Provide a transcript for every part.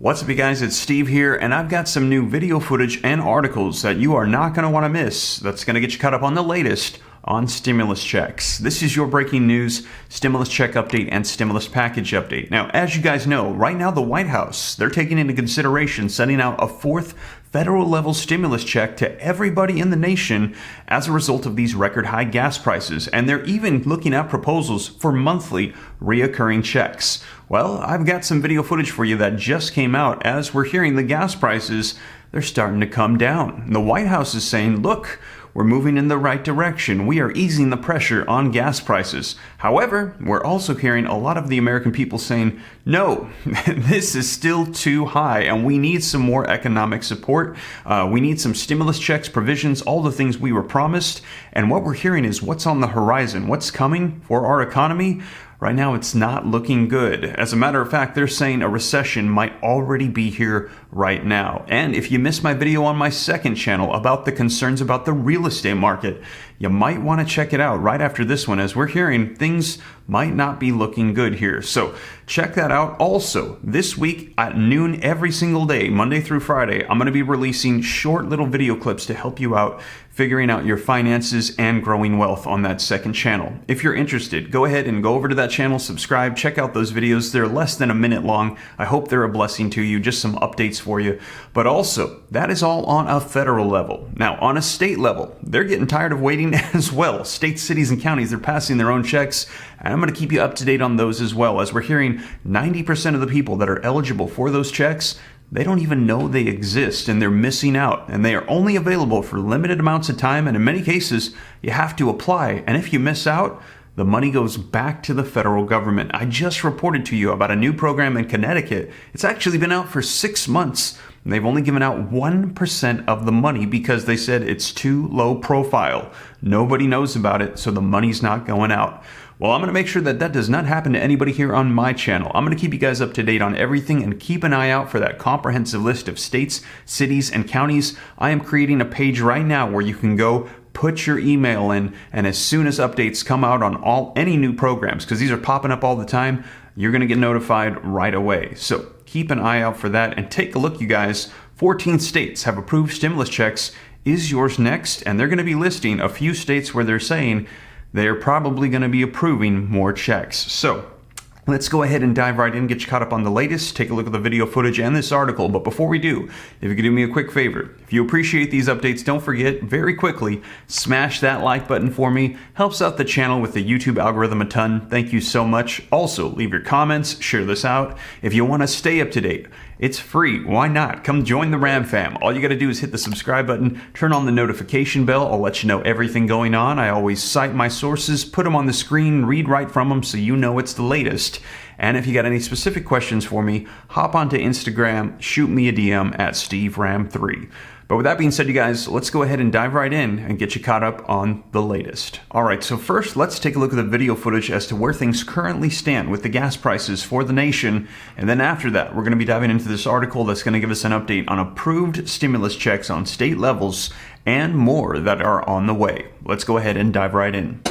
What's up, you guys? It's Steve here, and I've got some new video footage and articles that you are not going to want to miss. That's going to get you caught up on the latest on stimulus checks. This is your breaking news, stimulus check update, and stimulus package update. Now, as you guys know, right now the White House, they're taking into consideration sending out a fourth federal level stimulus check to everybody in the nation as a result of these record high gas prices. And they're even looking at proposals for monthly reoccurring checks. Well, I've got some video footage for you that just came out as we're hearing the gas prices, they're starting to come down. The White House is saying, look, we're moving in the right direction. We are easing the pressure on gas prices. However, we're also hearing a lot of the American people saying, no, this is still too high and we need some more economic support. We need some stimulus checks, provisions, all the things we were promised. And what we're hearing is what's on the horizon, what's coming for our economy. Right now, it's not looking good. As a matter of fact, they're saying a recession might already be here right now. And if you missed my video on my second channel about the concerns about the real estate market, you might want to check it out right after this one, as we're hearing things might not be looking good here. So check that out. Also, this week at noon every single day, Monday through Friday, I'm going to be releasing short little video clips to help you out figuring out your finances and growing wealth on that second channel. If you're interested, go ahead and go over to that channel, subscribe, check out those videos. They're less than a minute long. I hope they're a blessing to you, just some updates for you. But also, that is all on a federal level. Now, on a state level, they're getting tired of waiting as well. States, cities, and counties, they're passing their own checks, and I'm going to keep you up to date on those as well, as we're hearing 90% of the people that are eligible for those checks, they don't even know they exist, and they're missing out, and they are only available for limited amounts of time, and in many cases, you have to apply, and if you miss out, the money goes back to the federal government. I just reported to you about a new program in Connecticut. It's actually been out for 6 months, and they've only given out 1% of the money because they said it's too low profile. Nobody knows about it, so the money's not going out. Well, I'm going to make sure that that does not happen to anybody here on my channel. I'm going to keep you guys up to date on everything and keep an eye out for that comprehensive list of states, cities, and counties. I am creating a page right now where you can go put your email in, and as soon as updates come out on any new programs, because these are popping up all the time, you're going to get notified right away. So keep an eye out for that and take a look, you guys. 14 states have approved stimulus checks. Is yours next? And they're going to be listing a few states where they're saying they're probably going to be approving more checks. So let's go ahead and dive right in, get you caught up on the latest, take a look at the video footage and this article. But before we do, if you could do me a quick favor, if you appreciate these updates, don't forget, very quickly, smash that like button for me. Helps out the channel with the YouTube algorithm a ton. Thank you so much. Also, leave your comments, share this out. If you want to stay up to date, it's free. Why not? Come join the Ram fam. All you got to do is hit the subscribe button, turn on the notification bell. I'll let you know everything going on. I always cite my sources, put them on the screen, read right from them so you know it's the latest. And if you got any specific questions for me, hop onto Instagram, shoot me a DM at SteveRam3. But with that being said, you guys, let's go ahead and dive right in and get you caught up on the latest. All right, so first, let's take a look at the video footage as to where things currently stand with the gas prices for the nation. And then after that, we're going to be diving into this article that's going to give us an update on approved stimulus checks on state levels and more that are on the way. Let's go ahead and dive right in.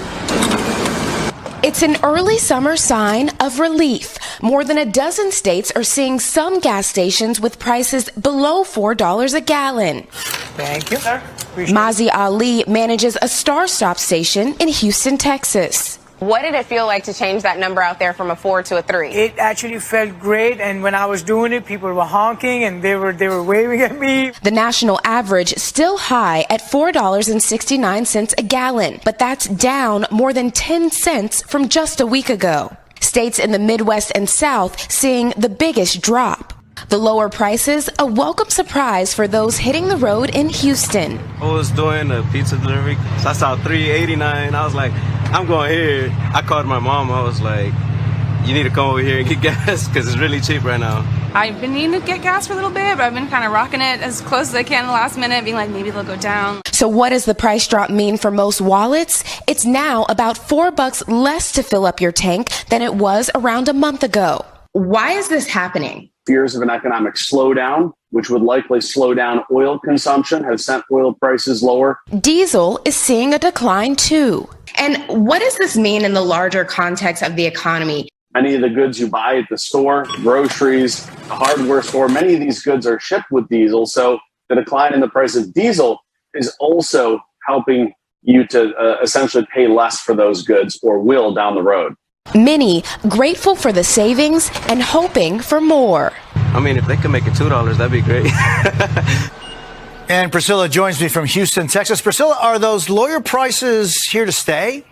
It's an early summer sign of relief. More than a dozen states are seeing some gas stations with prices below $4 a gallon. Thank you, sir. Mazi Ali manages a Star Stop station in Houston, Texas. What did it feel like to change that number out there from a 4 to a 3? It actually felt great, and when I was doing it, people were honking and they were waving at me. The national average still high at $4.69 a gallon, but that's down more than 10 cents from just a week ago. States in the Midwest and South seeing the biggest drop. The lower prices, a welcome surprise for those hitting the road in Houston. I was doing a pizza delivery, so I saw $3.89. I was like, I'm going here. I called my mom. I was like, you need to come over here and get gas because it's really cheap right now. I've been needing to get gas for a little bit, but I've been kind of rocking it as close as I can the last minute, being like, maybe they'll go down. So what does the price drop mean for most wallets? It's now about $4 less to fill up your tank than it was around a month ago. Why is this happening? Fears of an economic slowdown, which would likely slow down oil consumption, has sent oil prices lower. Diesel is seeing a decline too. And what does this mean in the larger context of the economy? Many of the goods you buy at the store, groceries, the hardware store, many of these goods are shipped with diesel. So the decline in the price of diesel is also helping you to essentially pay less for those goods, or will down the road. Many grateful for the savings and hoping for more. I mean, if they could make it $2, that'd be great. And Priscilla joins me from Houston, Texas. Priscilla, are those lawyer prices here to stay?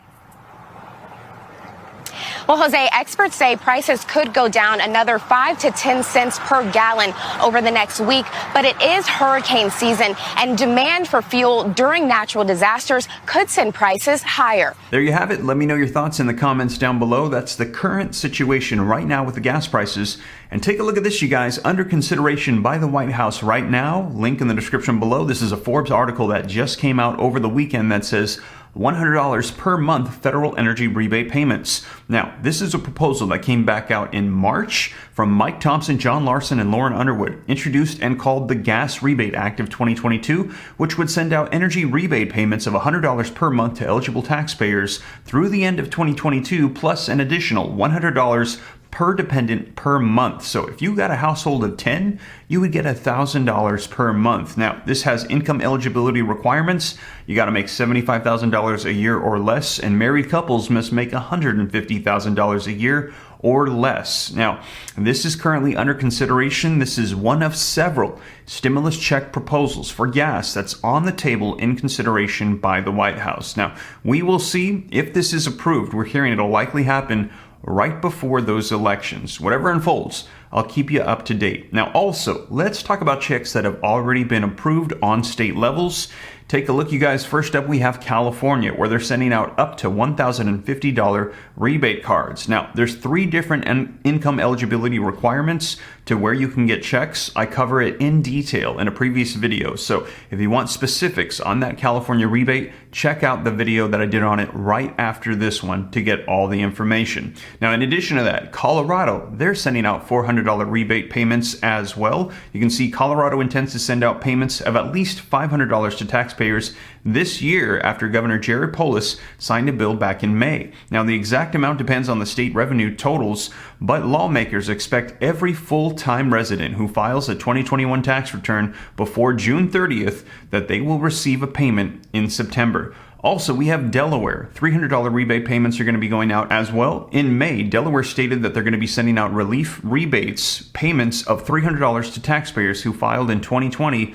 Well, Jose, experts say prices could go down another 5 to 10 cents per gallon over the next week. But it is hurricane season, and demand for fuel during natural disasters could send prices higher. There you have it. Let me know your thoughts in the comments down below. That's the current situation right now with the gas prices. And take a look at this, you guys. Under consideration by the White House right now, link in the description below. This is a Forbes article that just came out over the weekend that says $100 per month federal energy rebate payments. Now, this is a proposal that came back out in March from Mike Thompson, John Larson, and Lauren Underwood, introduced and called the Gas Rebate Act of 2022, which would send out energy rebate payments of $100 per month to eligible taxpayers through the end of 2022, plus an additional $100 per dependent per month. So if you got a household of 10, you would get $1,000 per month. Now, this has income eligibility requirements. You got to make $75,000 a year or less, and married couples must make $150,000 a year or less. Now, this is currently under consideration. This is one of several stimulus check proposals for gas that's on the table in consideration by the White House. Now, we will see if this is approved. We're hearing it'll likely happen right before those elections. Whatever unfolds, I'll keep you up to date. Now, also, let's talk about checks that have already been approved on state levels. Take a look, you guys. First up, we have California, where they're sending out up to $1,050 rebate cards. Now, there's 3 different income eligibility requirements to where you can get checks. I cover it in detail in a previous video. So if you want specifics on that California rebate, check out the video that I did on it right after this one to get all the information. Now, in addition to that, Colorado, they're sending out $400 rebate payments as well. You can see Colorado intends to send out payments of at least $500 to taxpayers this year after Governor Jared Polis signed a bill back in May. Now, the exact amount depends on the state revenue totals, but lawmakers expect every full-time resident who files a 2021 tax return before June 30th that they will receive a payment in September. Also, we have Delaware. $300 rebate payments are going to be going out as well. In May, Delaware stated that they're going to be sending out relief rebates payments of $300 to taxpayers who filed in 2020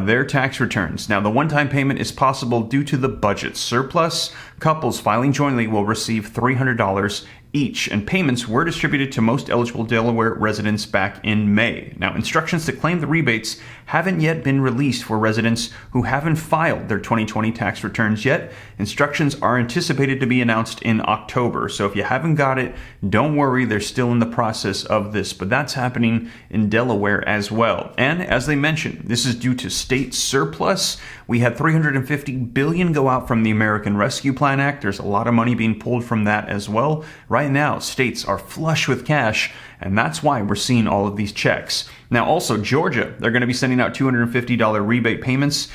their tax returns. Now, the one-time payment is possible due to the budget surplus. Couples filing jointly will receive $300 each, and payments were distributed to most eligible Delaware residents back in May. Now, instructions to claim the rebates haven't yet been released for residents who haven't filed their 2020 tax returns yet. Instructions are anticipated to be announced in October. So if you haven't got it, don't worry, they're still in the process of this, but that's happening in Delaware as well. And as they mentioned, this is due to state surplus. We had $350 billion go out from the American Rescue Plan Act. There's a lot of money being pulled from that as well. Right now, states are flush with cash, and that's why we're seeing all of these checks. Now, also Georgia, they're going to be sending out $250 rebate payments.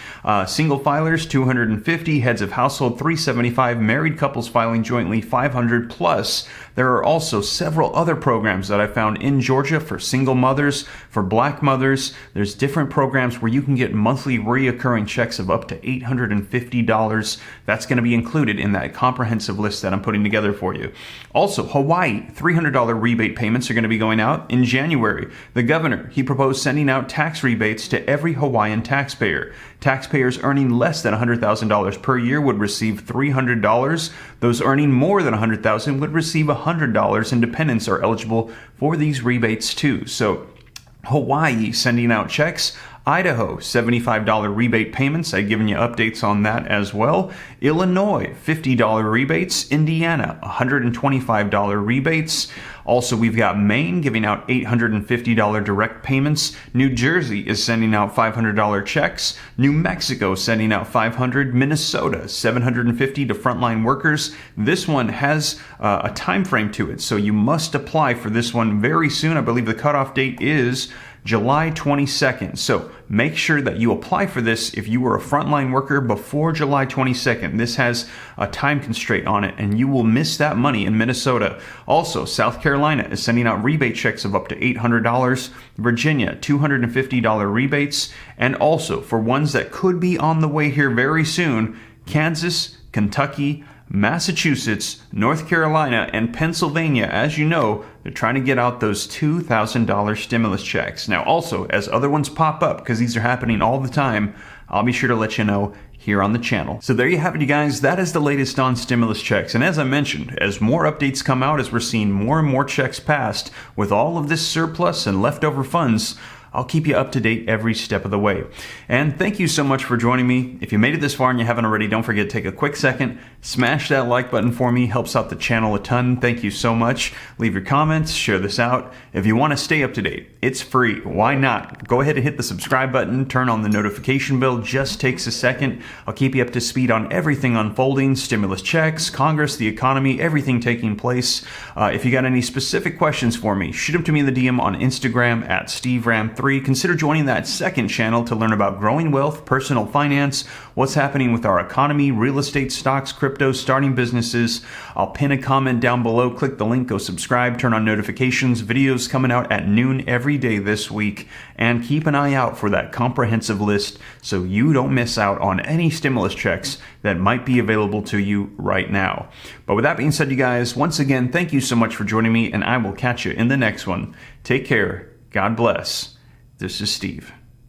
Single filers, $250. Heads of household, $375. Married couples filing jointly, $500. Plus, there are also several other programs that I found in Georgia for single mothers, for black mothers. There's different programs where you can get monthly reoccurring checks of up to $850. That's going to be included in that comprehensive list that I'm putting together for you. Also, Hawaii, $300 rebate payments are going to be going out in January. The governor, he proposed sending out tax rebates to every Hawaiian taxpayer. Taxpayers earning less than $100,000 per year would receive $300. Those earning more than $100,000 would receive $100, and dependents are eligible for these rebates too. So Hawaii sending out checks. Idaho, $75 rebate payments. I've given you updates on that as well. Illinois, $50 rebates. Indiana, $125 rebates. Also, we've got Maine giving out $850 direct payments. New Jersey is sending out $500 checks. New Mexico sending out $500. Minnesota, $750 to frontline workers. This one has a time frame to it, so you must apply for this one very soon. I believe the cutoff date is July 22nd. So make sure that you apply for this if you were a frontline worker before July 22nd. This has a time constraint on it, and you will miss that money in Minnesota. Also, South Carolina is sending out rebate checks of up to $800, Virginia $250 rebates, and also for ones that could be on the way here very soon, Kansas, Kentucky, Massachusetts, North Carolina, and Pennsylvania. As you know, they're trying to get out those $2,000 stimulus checks. Now, also, as other ones pop up, because these are happening all the time, I'll be sure to let you know here on the channel. So there you have it, you guys. That is the latest on stimulus checks. And as I mentioned, as more updates come out, as we're seeing more and more checks passed, with all of this surplus and leftover funds, I'll keep you up to date every step of the way. And thank you so much for joining me. If you made it this far and you haven't already, don't forget to take a quick second, smash that like button for me. Helps out the channel a ton. Thank you so much. Leave your comments, share this out. If you want to stay up to date, it's free. Why not? Go ahead and hit the subscribe button, turn on the notification bell. Just takes a second. I'll keep you up to speed on everything unfolding, stimulus checks, Congress, the economy, everything taking place. If you got any specific questions for me, shoot them to me in the DM on Instagram at SteveRam3. Consider joining that second channel to learn about growing wealth, personal finance, what's happening with our economy, real estate, stocks, crypto, starting businesses. I'll pin a comment down below. Click the link, go subscribe, turn on notifications. Videos coming out at noon every day this week. And keep an eye out for that comprehensive list so you don't miss out on any stimulus checks that might be available to you right now. But with that being said, you guys, once again, thank you so much for joining me, and I will catch you in the next one. Take care. God bless. This is Steve.